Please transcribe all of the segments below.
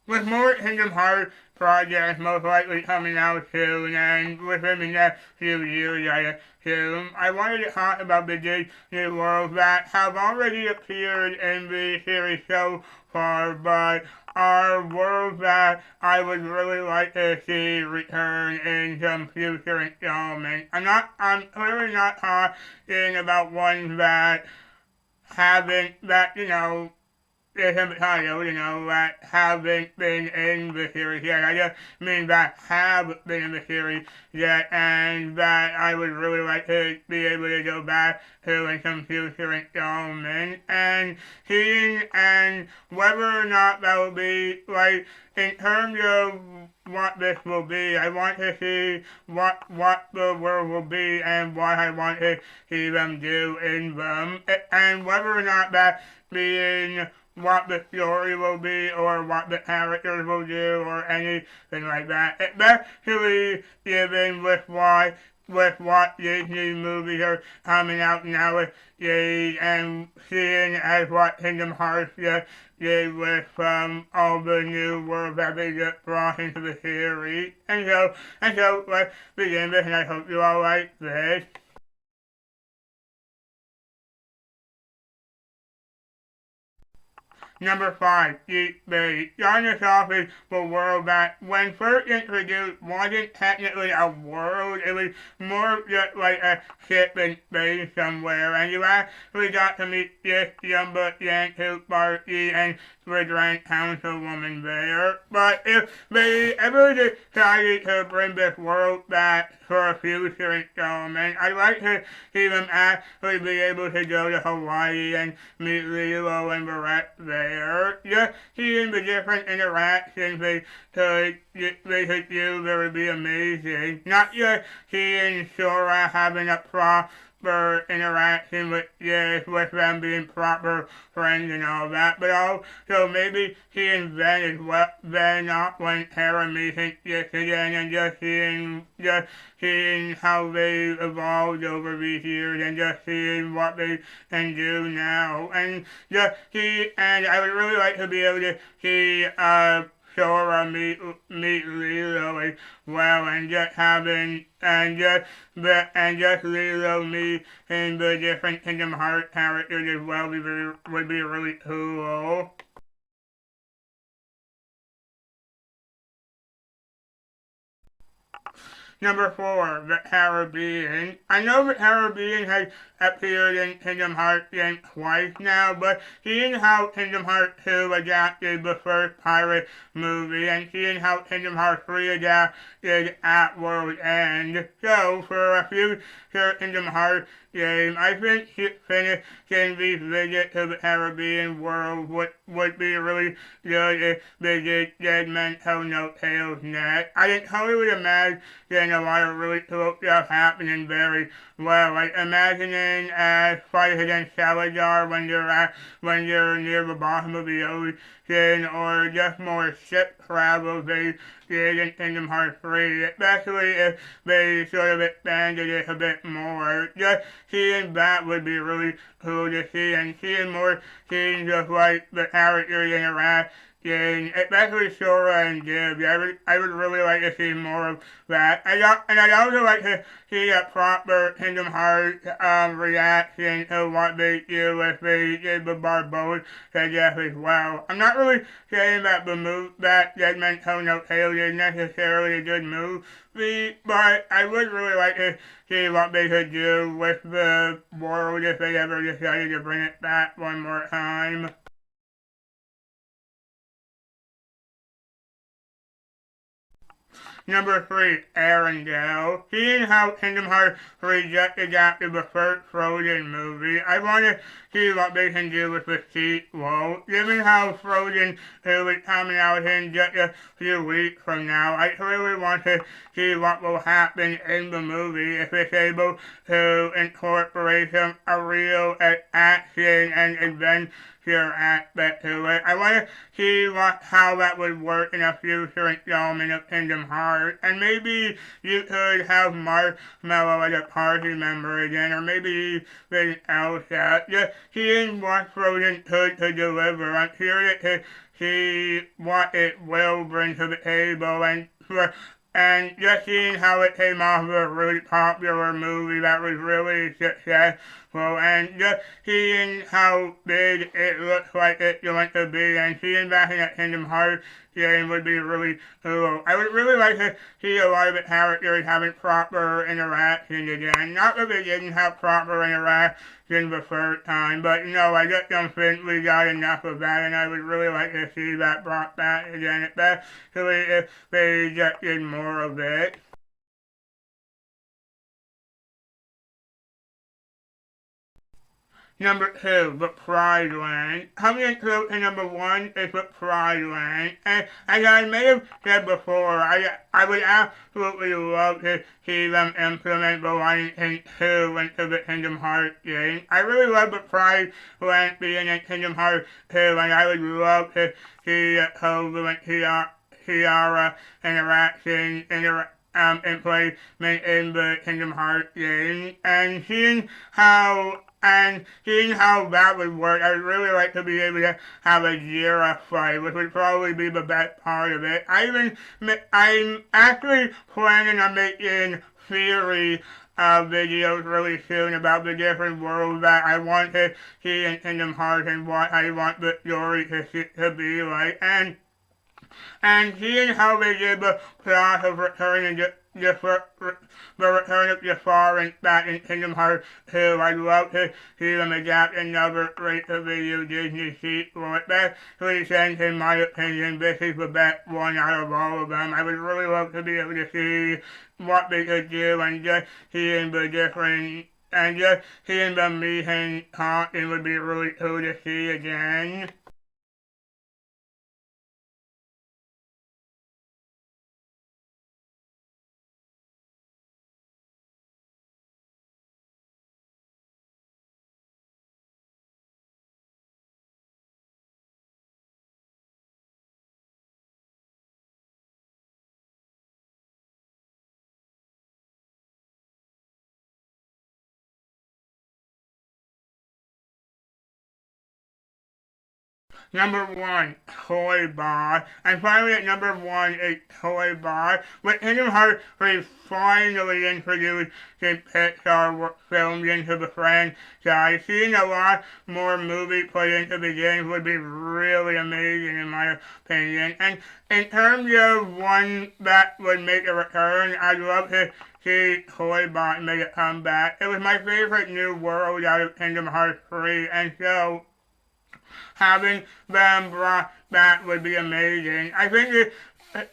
with more Kingdom Hearts projects most likely coming out soon and within the next few years, I assume, I wanted to talk about the Disney worlds that have already appeared in the series so far, but are worlds that I would really like to see return in some future installments. I'm clearly not talking about ones that haven't, that, that haven't been in the series yet. I just mean that have been in the series yet, and that I would really like to be able to go back to in some future installments, and seeing and whether or not that will be, like, in terms of what this will be, I want to see what the world will be and what I want to see them do in them, and whether or not that being what the story will be or what the characters will do or anything like that. Especially given with what Disney movies are coming out nowadays and seeing as what Kingdom Hearts just did with all the new worlds that they just brought into the series. And so let's begin this, and I hope you all like this. Number 5, Deep Space. Starting us off is the world that, when first introduced, wasn't technically a world. It was more just like a ship in space somewhere. And you actually got to meet this Jumbo Yantu Party and the Grand Councilwoman there. But if they ever decided to bring this world back for a future installment, I'd like to see them actually be able to go to Hawaii and meet Lilo and Barrett there. Just seeing the different interactions they could do, that would be amazing. Not just seeing Sora having a proper interaction with them being proper friends and all that, but also maybe seeing Ben as well, Ben not when Hare meets him just again, and just seeing how they evolved over these years and just seeing what they can do now. And I would really like to be able to see Sora meet Lilo as well, and just having and just Lilo meeting the different Kingdom Hearts characters as well would be really cool. Number 4, the Caribbean. I know the Caribbean has appeared in Kingdom Hearts games twice now, but seeing how Kingdom Hearts 2 adapted the first pirate movie, and seeing how Kingdom Hearts 3 adapted at World's End, so for a future Kingdom Hearts game, I think finishing the visit to the Caribbean world would be really good if they did mental no tails next. I can totally imagine a lot of really cool stuff happening very well. Like imagining fighting against Salazar when you're near the bottom of the ocean, or just more ship travel they did in Kingdom Hearts 3, especially if they sort of expanded it a bit more. Just seeing that would be really cool to see, and seeing more scenes of like the characters interact, especially Sora and Gibbs. I would really like to see more of that. I'd also like to see a proper Kingdom Hearts reaction to what they do if they did the Barbosa death as well. I'm not really saying that that Deadman No Tail is necessarily a good movie, but I would really like to see what they could do with the world if they ever decided to bring it back one more time. Number 3, Gale. Seeing how Kingdom Hearts 3 just adapted the first Frozen movie, I want to see what they can do with the sequel. Given how Frozen 2 is coming out in just a few weeks from now, I really want to see what will happen in the movie if it's able to incorporate a real action and adventure pure aspect to it. I want to see how that would work in a future installment of Kingdom Hearts, and maybe you could have Marshmallow as a party member again, or maybe even Elsa. Just seeing what Frozen could deliver. I'm curious to see what it will bring to the table, and just seeing how it came off of a really popular movie that was really successful, and just seeing how big it looks like it's going to be, and seeing back in that Kingdom Hearts game would be really cool. I would really like to see a lot of the characters having proper interactions again. Not that they didn't have proper interactions the first time, but I just don't think we got enough of that, and I would really like to see that brought back again, especially if they just did more of it. Number two, the Pride Land. Coming into number one is the Pride Land. And as I may have said before, I would absolutely love to see them implement the Lion King 2 into the Kingdom Hearts game. I really love the Pride Land being in Kingdom Hearts 2, and I would love to see Kovu and Tiara interaction, implement in the Kingdom Hearts game, and seeing how that would work. I would really like to be able to have a Jira fight, which would probably be the best part of it. I'm actually planning on making theory videos really soon about the different worlds that I want to see in Kingdom Hearts and what I want the story to be like, and seeing how they did the plot of the return of Jafar and back in Kingdom Hearts 2, I'd love to see them adapt another straight-to-video Disney sequel. Especially since, in my opinion, this is the best one out of all of them. I would really love to be able to see what they could do, and just seeing the different and just seeing them meet and talking would be really cool to see again. Number one, Toy Bar. And finally at number one is Toy Bar. With Kingdom Hearts 3 finally introduced the Pixar films into the franchise, seeing a lot more movies put into the games would be really amazing in my opinion. And in terms of one that would make a return, I'd love to see Toy Bar make a comeback. It was my favorite new world out of Kingdom Hearts 3, and so having them brought back would be amazing. I think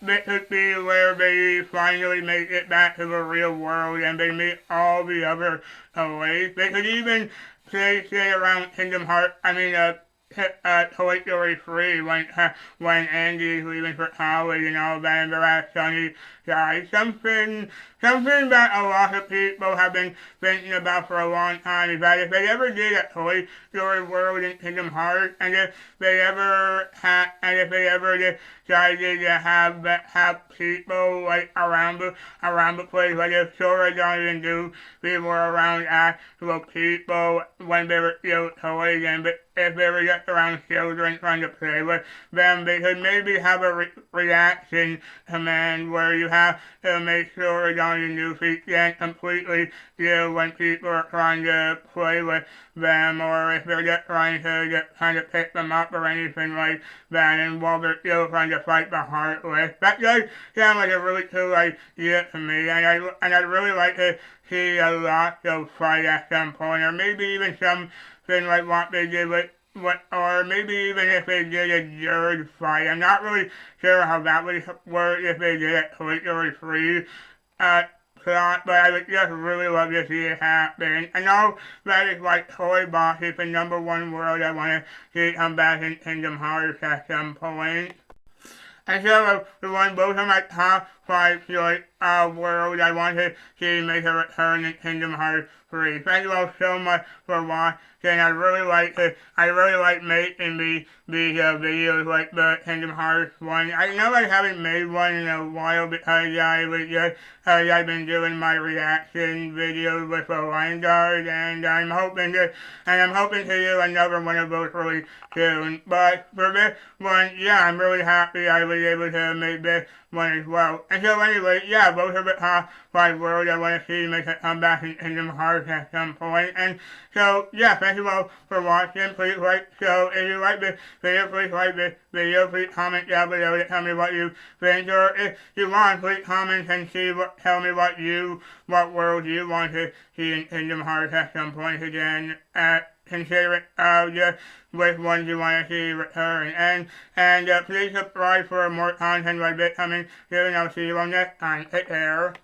this could be where they finally make it back to the real world and they meet all the other toys. They could even stay around Kingdom Hearts, Toy Story 3 when Andy's leaving for college and all that and they're at Sunny Side. Something that a lot of people have been thinking about for a long time is that if they ever did a Toy Story World in Kingdom Hearts, and if they ever decided to have people like around the place, like if Sora, Johnny, and Goofy were around actual people when they were still toys, and if they were just around children trying to play with them, they could maybe have a reaction command where you have to make sure Johnny and Goofy can't completely deal when people are trying to play with them, or if they're just trying to kind of pick them up or anything like that, and while they're still trying to fight the Heartless. That does sound like a really cool idea to me, and I'd really like to see a lot of fight at some point, or maybe even something like what they did or maybe even if they did a Jerd fight. I'm not really sure how that would work if they did it Toy 3 plot, but I would just really love to see it happen. I know that is like Toy Box is the number one world I want to see come back in Kingdom Hearts at some point. And so, the one, both of my top 5 to like a world I want to see make a return in Kingdom Hearts 3. Thank you all so much for watching. I really like making these videos like the Kingdom Hearts one. I know I haven't made one in a while because I've been doing my reaction videos with the line guard, and I'm hoping to do another one of those really soon. But for this one, yeah, I'm really happy I was able to make this one as well. And so anyway, yeah, those are the top 5 worlds I want to see make a comeback in Kingdom Hearts at some point. And so, yeah, thank you all for watching. Please like, so if you like this video, please like this video. Please comment down below to tell me what you think. Or if you want, please comment and tell me what world you want to see in Kingdom Hearts at some point again. Consider it just which ones you want to see return. And please subscribe for more content like this coming soon. I'll see you on next time. Take care.